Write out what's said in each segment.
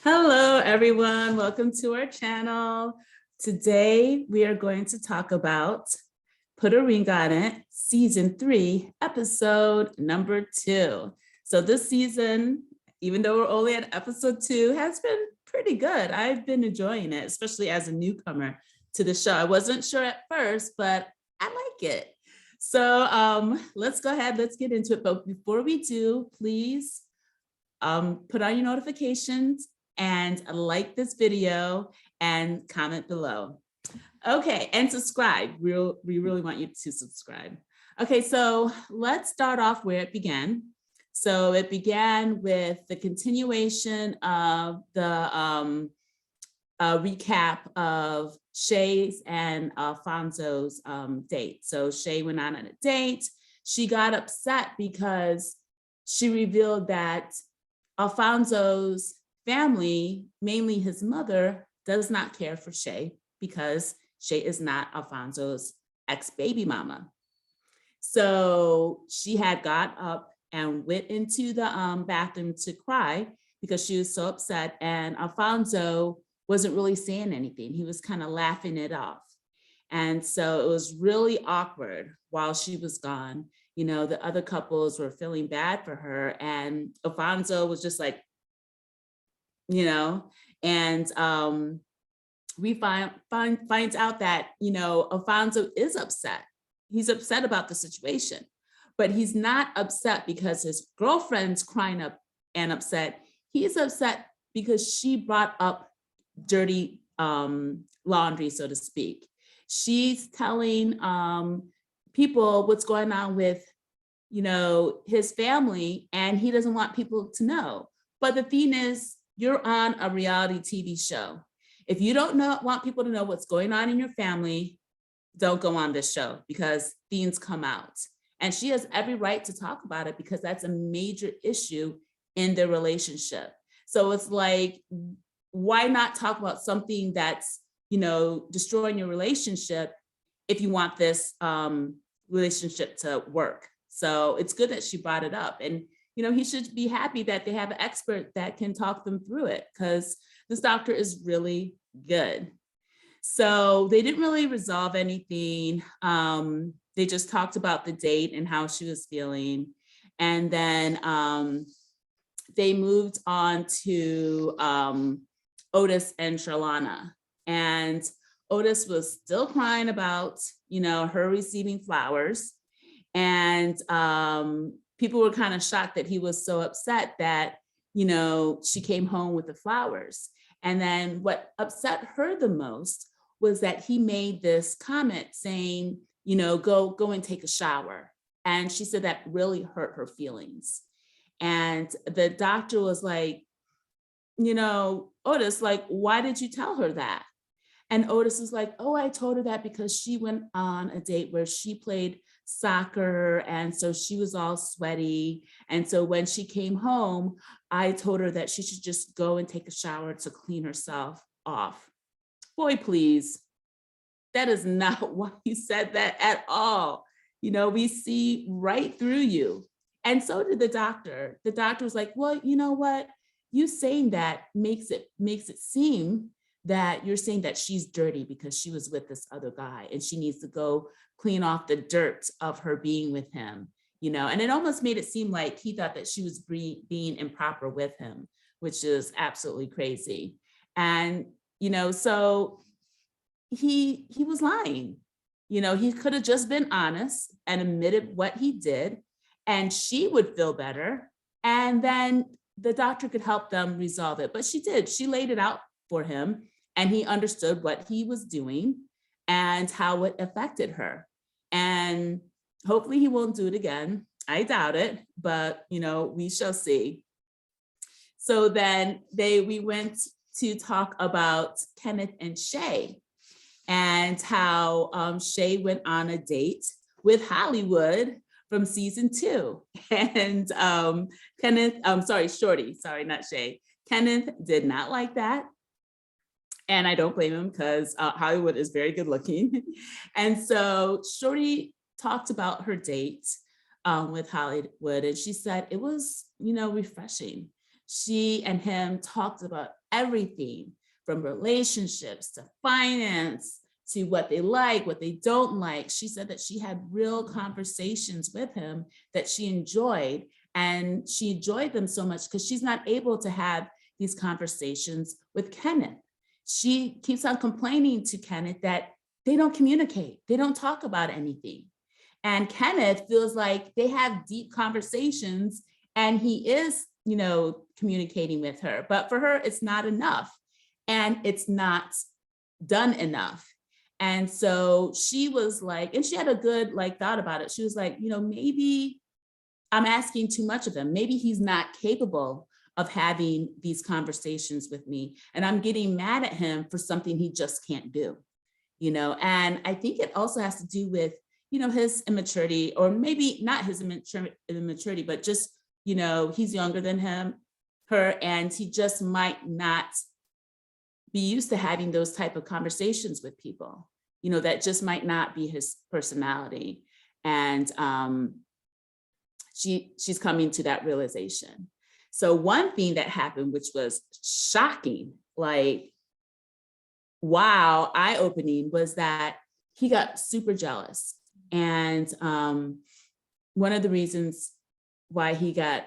Hello, everyone. Welcome to our channel. Today, we are going to talk about Put a Ring on It, Season 3, Episode number 2. So this season, even though we're only at Episode 2, has been pretty good. I've been enjoying it, especially as a newcomer to the show. I wasn't sure at first, but I like it. So let's go ahead, let's get into it. But before we do, please put on your notifications and like this video and comment below. Okay, and subscribe. We really want you to subscribe. Okay, so let's start off where it began. So it began with the continuation of the recap of Shay's and Alfonso's date. So Shay went on a date. She got upset because she revealed that Alfonso's family, mainly his mother, does not care for Shay because Shay is not Alfonso's ex-baby mama. So she had got up and went into the bathroom to cry because she was so upset, and Alfonso wasn't really saying anything. He was kind of laughing it off. And so it was really awkward while she was gone. You know, the other couples were feeling bad for her, and Alfonso was just like, you know, and we finds out that, you know, Alfonso is upset. He's upset about the situation, but he's not upset because his girlfriend's crying up and upset. He's upset because she brought up dirty laundry, so to speak. She's telling people what's going on with, you know, his family, and he doesn't want people to know. But the thing is, you're on a reality TV show. If you don't want people to know what's going on in your family, don't go on this show because things come out. And she has every right to talk about it because that's a major issue in their relationship. So it's like, why not talk about something that's, you know, destroying your relationship if you want this relationship to work? So it's good that she brought it up. And, you know, he should be happy that they have an expert that can talk them through it because this doctor is really good. So they didn't really resolve anything. They just talked about the date and how she was feeling. And then they moved on to Otis and Shalana. And Otis was still crying about, you know, her receiving flowers. And people were kind of shocked that he was so upset that, you know, she came home with the flowers. And then what upset her the most was that he made this comment saying, you know, go and take a shower. And she said that really hurt her feelings. And the doctor was like, you know, Otis, like, why did you tell her that? And Otis was like, oh, I told her that because she went on a date where she played soccer, and so she was all sweaty. And so when she came home, I told her that she should just go and take a shower to clean herself off. Boy, please. That is not why you said that at all. You know, we see right through you. And so did the doctor. The doctor was like, well, you know what? You saying that makes it seem that you're saying that she's dirty because she was with this other guy and she needs to go clean off the dirt of her being with him, you know. And it almost made it seem like he thought that she was being improper with him, which is absolutely crazy. And, you know, so he was lying. You know, he could have just been honest and admitted what he did, and she would feel better. And then the doctor could help them resolve it. But she did. She laid it out for him, and he understood what he was doing and how it affected her. And hopefully he won't do it again. I doubt it, but, you know, we shall see. So then we went to talk about Kenneth and Shay, and how Shay went on a date with Hollywood from season 2. And Shorty, sorry, not Shay. Kenneth did not like that. And I don't blame him because Hollywood is very good looking. And so Shorty talked about her date with Hollywood, and she said it was, you know, refreshing. She and him talked about everything from relationships to finance to what they like, what they don't like. She said that she had real conversations with him that she enjoyed. And she enjoyed them so much because she's not able to have these conversations with Kenneth. She keeps on complaining to Kenneth that they don't communicate. They don't talk about anything. And Kenneth feels like they have deep conversations and he is, communicating with her. But for her, it's not enough. And it's not done enough. And so she was like, and she had a good thought about it. She was like, maybe I'm asking too much of him. Maybe he's not capable of having these conversations with me. And I'm getting mad at him for something he just can't do, And I think it also has to do with, his immaturity, or maybe not his immaturity, but just, he's younger than her, and he just might not be used to having those type of conversations with people, that just might not be his personality. And she's coming to that realization. So one thing that happened, which was shocking, wow, eye-opening, was that he got super jealous. And one of the reasons why he got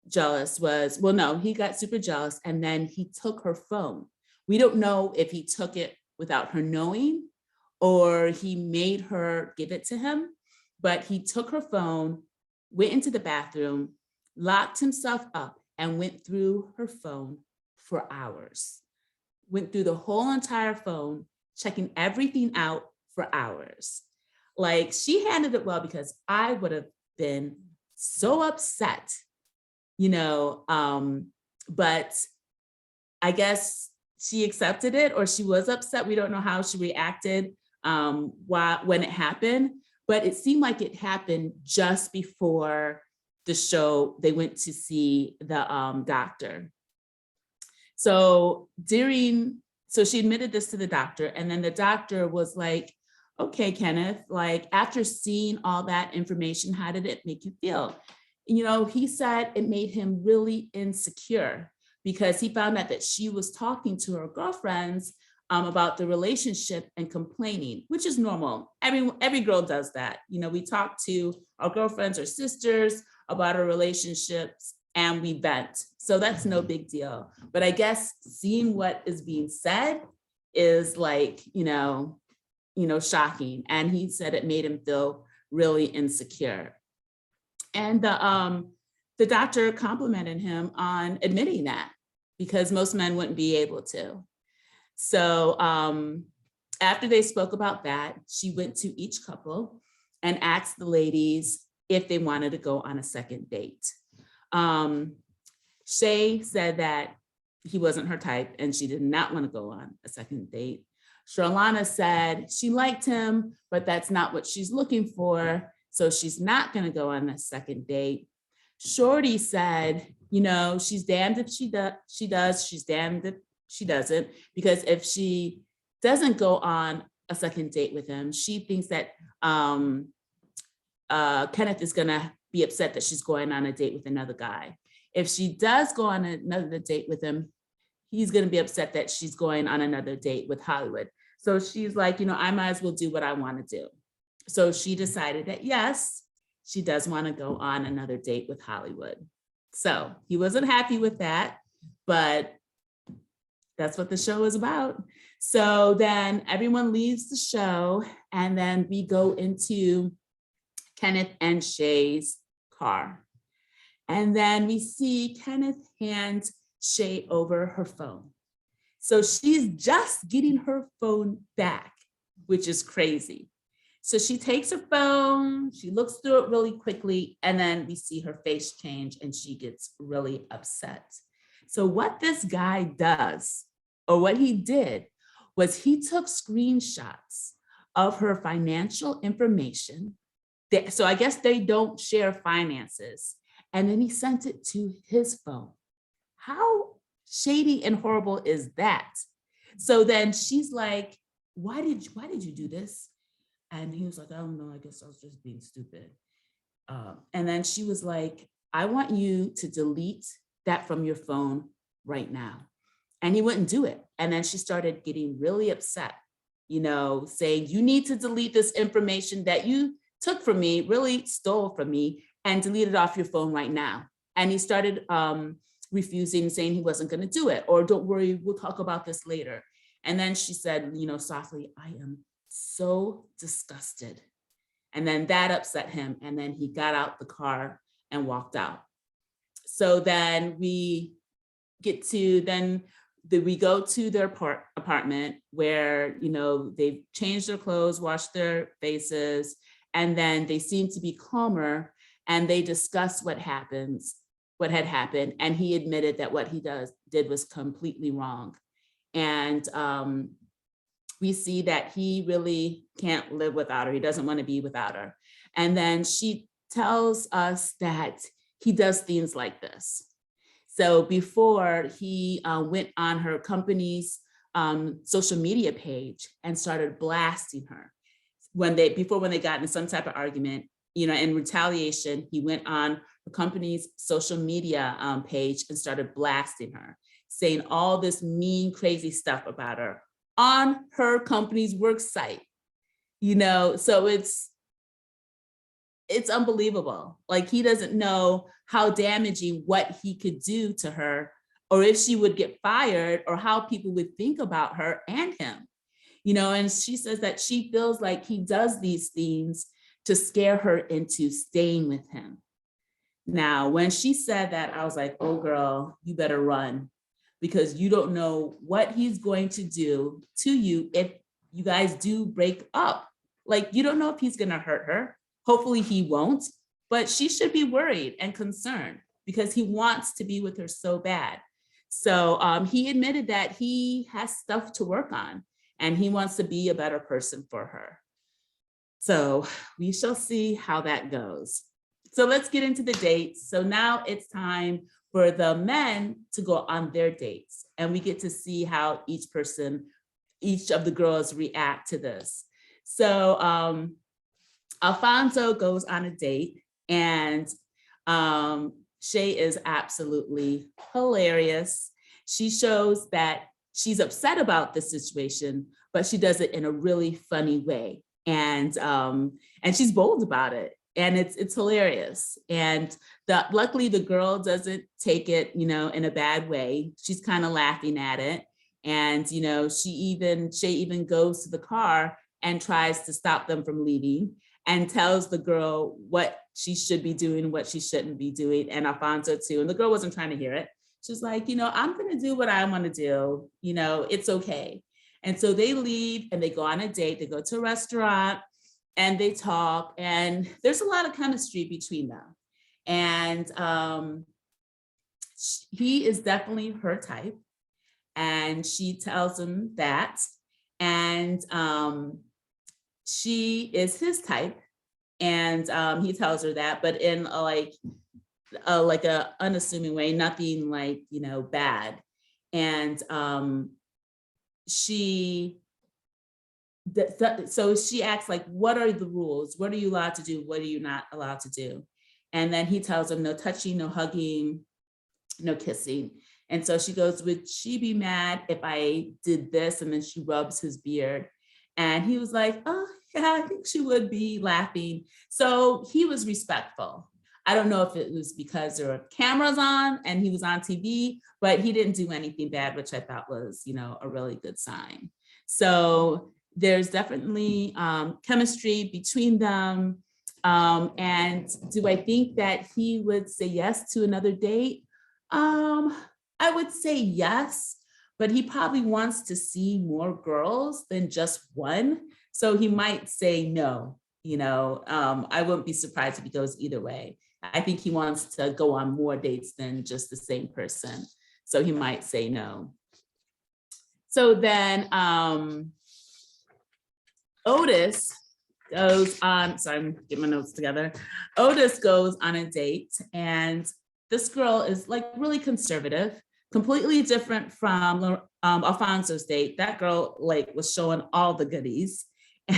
jealous was, he got super jealous and then he took her phone. We don't know if he took it without her knowing or he made her give it to him, but he took her phone, went into the bathroom, locked himself up, and went through her phone for hours. Went through the whole entire phone, checking everything out for hours. She handled it well, because I would have been so upset, but I guess she accepted it, or she was upset. We don't know how she reacted when it happened, but it seemed like it happened just before the show. They went to see the doctor. So she admitted this to the doctor, and then the doctor was like, okay, Kenneth, after seeing all that information, how did it make you feel? He said it made him really insecure because he found out that she was talking to her girlfriends about the relationship and complaining, which is normal. Every girl does that. We talk to our girlfriends or sisters about our relationships and we vent. So that's no big deal. But I guess seeing what is being said is shocking. And he said it made him feel really insecure. And the doctor complimented him on admitting that, because most men wouldn't be able to. So after they spoke about that, she went to each couple and asked the ladies if they wanted to go on a second date. Shay said that he wasn't her type and she did not want to go on a second date. Charlana said she liked him, but that's not what she's looking for. So she's not going to go on a second date. Shorty said, she's damned if she does, she's damned if she doesn't, because if she doesn't go on a second date with him, she thinks that Kenneth is going to be upset that she's going on a date with another guy. If she does go on another date with him, he's going to be upset that she's going on another date with Hollywood. So she's like, I might as well do what I want to do. So she decided that, yes, she does want to go on another date with Hollywood. So he wasn't happy with that, but that's what the show is about. So then everyone leaves the show and then we go into Kenneth and Shay's car. And then we see Kenneth hand Shay over her phone. So she's just getting her phone back, which is crazy. So she takes her phone, she looks through it really quickly, and then we see her face change and she gets really upset. So what this guy does, or what he did, was he took screenshots of her financial information. So I guess they don't share finances. And then he sent it to his phone. How shady and horrible is that? So then she's like, why did you do this? And he was like, I don't know, I guess I was just being stupid. And then she was like, I want you to delete that from your phone right now. and he wouldn't do it. And then she started getting really upset, saying, you need to delete this information that you took from me, really stole from me, and delete it off your phone right now. And he started refusing, saying he wasn't going to do it, or don't worry, we'll talk about this later. And then she said, softly, I am so disgusted. And then that upset him. And then he got out the car and walked out. So then we go to their apartment where, they've changed their clothes, washed their faces, and then they seem to be calmer, and they discuss what had happened. And he admitted that what he did was completely wrong. And we see that he really can't live without her. He doesn't want to be without her. And then she tells us that he does things like this. So before, he went on her company's social media page and started blasting her. When they got in some type of argument, in retaliation, he went on the company's social media page and started blasting her, saying all this mean, crazy stuff about her on her company's work site. So it's unbelievable. Like, he doesn't know how damaging what he could do to her, or if she would get fired, or how people would think about her and him. And she says that she feels like he does these things to scare her into staying with him. Now, when she said that, I was like, oh girl, you better run, because you don't know what he's going to do to you if you guys do break up. Like, you don't know if he's gonna hurt her. Hopefully he won't, but she should be worried and concerned because he wants to be with her so bad. So he admitted that he has stuff to work on and he wants to be a better person for her. So we shall see how that goes. So let's get into the dates. So now it's time for the men to go on their dates, and we get to see how each of the girls react to this. So Alfonso goes on a date, and Shay is absolutely hilarious. She shows that she's upset about the situation, but she does it in a really funny way. And she's bold about it. And it's hilarious. And luckily the girl doesn't take it, in a bad way. She's kind of laughing at it. And, Shay even goes to the car and tries to stop them from leaving and tells the girl what she should be doing, what she shouldn't be doing, and Alfonso too. And the girl wasn't trying to hear it. She's like, I'm going to do what I want to do. It's okay. And so they leave and they go on a date. They go to a restaurant and they talk, and there's a lot of chemistry between them. And he is definitely her type. And she tells him that. And she is his type. And he tells her that, but in like a unassuming way, nothing like, bad. And so she asks, like, what are the rules? What are you allowed to do? What are you not allowed to do? And then he tells him no touching, no hugging, no kissing. And so she goes, would she be mad if I did this? And then she rubs his beard. And he was like, oh, yeah, I think she would be, laughing. So he was respectful. I don't know if it was because there were cameras on and he was on TV, but he didn't do anything bad, which I thought was, a really good sign. So there's definitely chemistry between them. And do I think that he would say yes to another date? I would say yes, but he probably wants to see more girls than just one. So he might say no, I wouldn't be surprised if he goes either way. I think he wants to go on more dates than just the same person. So he might say no. So then Otis goes on, sorry, I'm getting my notes together. Otis goes on a date, and this girl is like really conservative, completely different from Alfonso's date. That girl was showing all the goodies.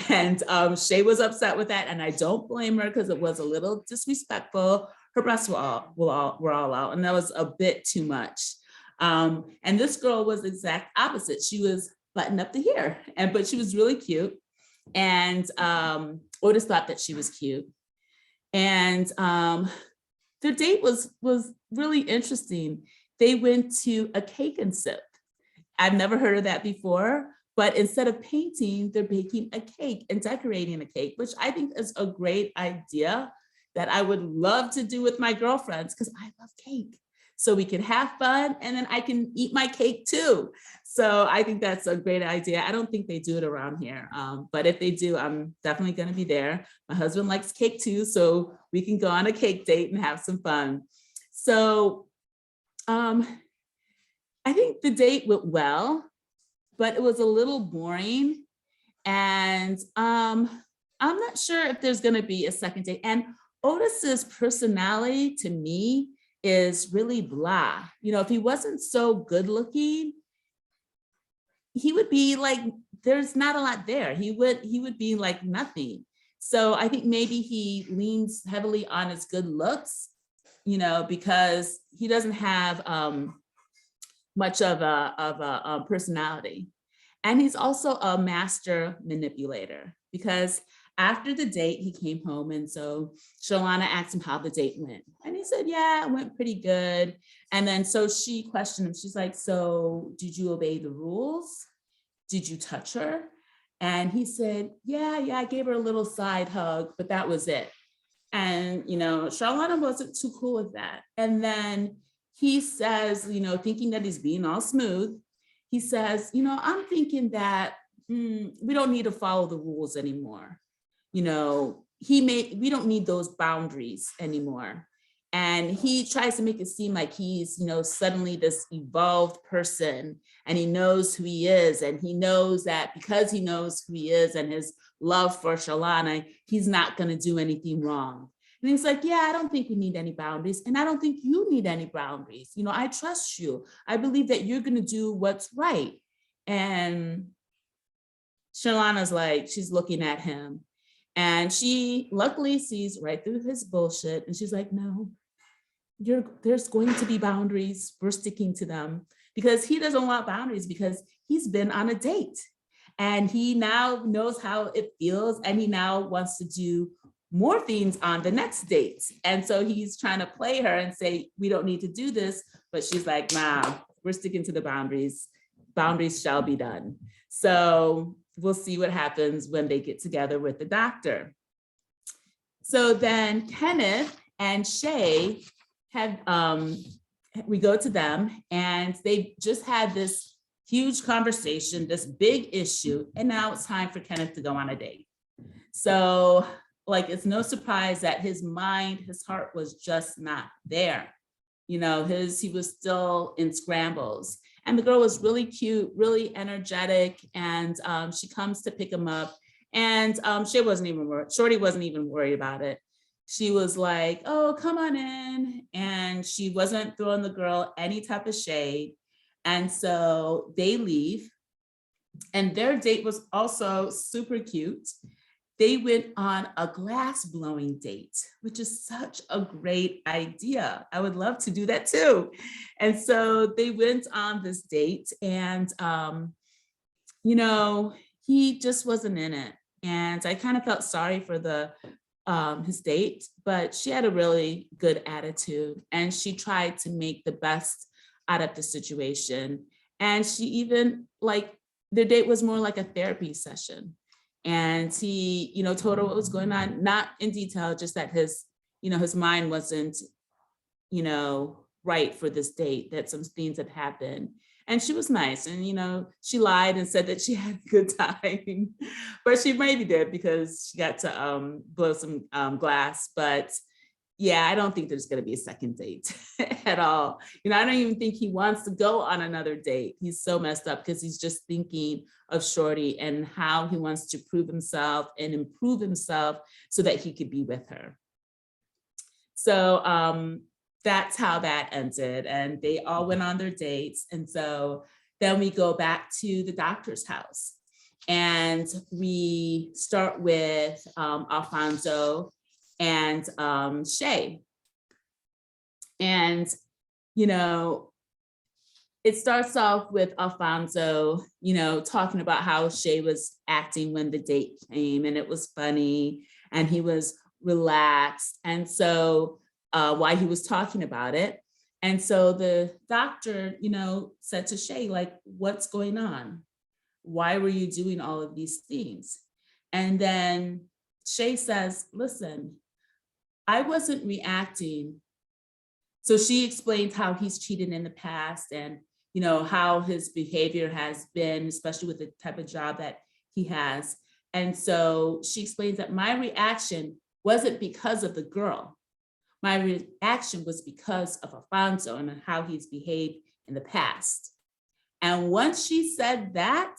And Shay was upset with that, and I don't blame her because it was a little disrespectful. Her breasts were all out, and that was a bit too much. And this girl was the exact opposite. She was buttoned up to here, but she was really cute. And Otis thought that she was cute. And the date was really interesting. They went to a cake and sip. I've never heard of that before, but instead of painting, they're baking a cake and decorating a cake, which I think is a great idea that I would love to do with my girlfriends because I love cake. So we can have fun and then I can eat my cake too. So I think that's a great idea. I don't think they do it around here, but if they do, I'm definitely going to be there. My husband likes cake too, so we can go on a cake date and have some fun. So I think the date went well, but it was a little boring. And I'm not sure if there's going to be a second date. And Otis's personality to me is really blah. You know, if he wasn't so good looking, he would be like, there's not a lot there. He would be like nothing. So I think maybe he leans heavily on his good looks, you know, because he doesn't have much of a personality. And he's also a master manipulator because after the date, he came home. And so Shalana asked him how the date went. And he said, yeah, it went pretty good. And then so she questioned him. She's like, so did you obey the rules? Did you touch her? And he said, yeah, I gave her a little side hug, but that was it. And, you know, Shalana wasn't too cool with that. And then he says, you know, thinking that he's being all smooth, he says, you know, I'm thinking that we don't need to follow the rules anymore. You know, we don't need those boundaries anymore. And he tries to make it seem like he's, you know, suddenly this evolved person and he knows who he is. And he knows that because he knows who he is and his love for Shalana, he's not going to do anything wrong. And he's like, yeah, I don't think we need any boundaries. And I don't think you need any boundaries. You know, I trust you. I believe that you're going to do what's right. And Shalana's like, she's looking at him. And she luckily sees right through his bullshit. And she's like, no, there's going to be boundaries. We're sticking to them because he doesn't want boundaries because he's been on a date and he now knows how it feels. And he now wants to do more things on the next date. And so he's trying to play her and say, we don't need to do this. But she's like, nah, we're sticking to the boundaries. Boundaries shall be done. So we'll see what happens when they get together with the doctor. So then Kenneth and Shay have, we go to them and they just had this huge conversation, this big issue, and now it's time for Kenneth to go on a date. So like, it's no surprise that his mind, his heart was just not there. You know, he was still in scrambles. And the girl was really cute, really energetic. And she comes to pick him up. And Shorty wasn't even worried about it. She was like, oh, come on in. And she wasn't throwing the girl any type of shade. And so they leave. And their date was also super cute. They went on a glass blowing date, which is such a great idea. I would love to do that too. And so they went on this date and, you know, he just wasn't in it. And I kind of felt sorry for his date, but she had a really good attitude and she tried to make the best out of the situation. And she even their date was more like a therapy session. And he, you know, told her what was going on, not in detail, just that his mind wasn't, you know, right for this date, that some things had happened. And she was nice. And, you know, she lied and said that she had a good time, but she maybe did because she got to blow some glass. But yeah, I don't think there's going to be a second date at all. You know, I don't even think he wants to go on another date. He's so messed up because he's just thinking of Shorty and how he wants to prove himself and improve himself so that he could be with her. So that's how that ended. And they all went on their dates. And so then we go back to the doctor's house and we start with Alfonso and Shay. And, you know, it starts off with Alfonso, talking about how Shay was acting when the date came, and it was funny, and he was relaxed. And so while he was talking about it, and so the doctor, said to Shay, like, what's going on? Why were you doing all of these things? And then Shay says, listen, I wasn't reacting. So she explained how he's cheated in the past, and how his behavior has been, especially with the type of job that he has. And so she explains that my reaction wasn't because of the girl. My reaction was because of Alfonso and how he's behaved in the past. And once she said that,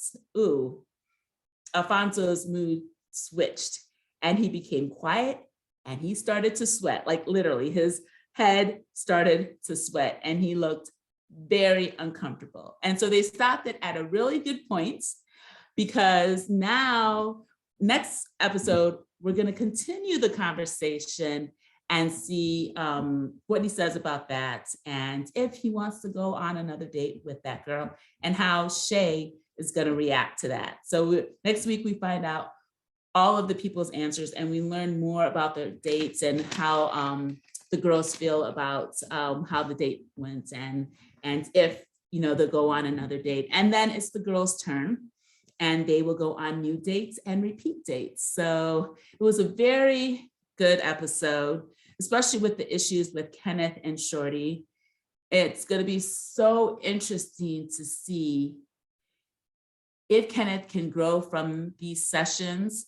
Alfonso's mood switched, and he became quiet, and he started to sweat, like literally his head started to sweat, and he looked very uncomfortable. And so they stopped it at a really good point, because now next episode, we're going to continue the conversation and see what he says about that, and if he wants to go on another date with that girl, and how Shay is going to react to that. So next week, we find out all of the people's answers, and we learn more about their dates and how the girls feel about how the date went, and if they'll go on another date. And then it's the girls' turn, and they will go on new dates and repeat dates. So it was a very good episode, especially with the issues with Kenneth and Shorty. It's going to be so interesting to see if Kenneth can grow from these sessions,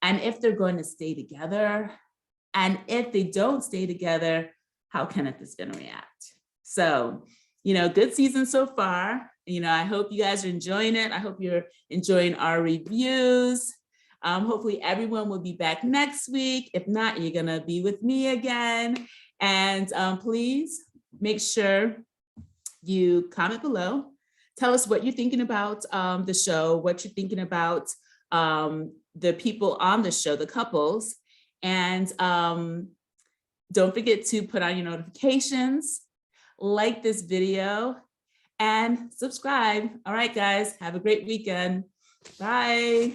and if they're going to stay together. And if they don't stay together, how Kenneth is going to react. So, good season so far. I hope you guys are enjoying it. I hope you're enjoying our reviews. Hopefully everyone will be back next week. If not, you're going to be with me again. And please make sure you comment below. Tell us what you're thinking about the show, what you're thinking about the people on the show, the couples. And don't forget to put on your notifications, like this video, and subscribe. All right, guys, have a great weekend. Bye.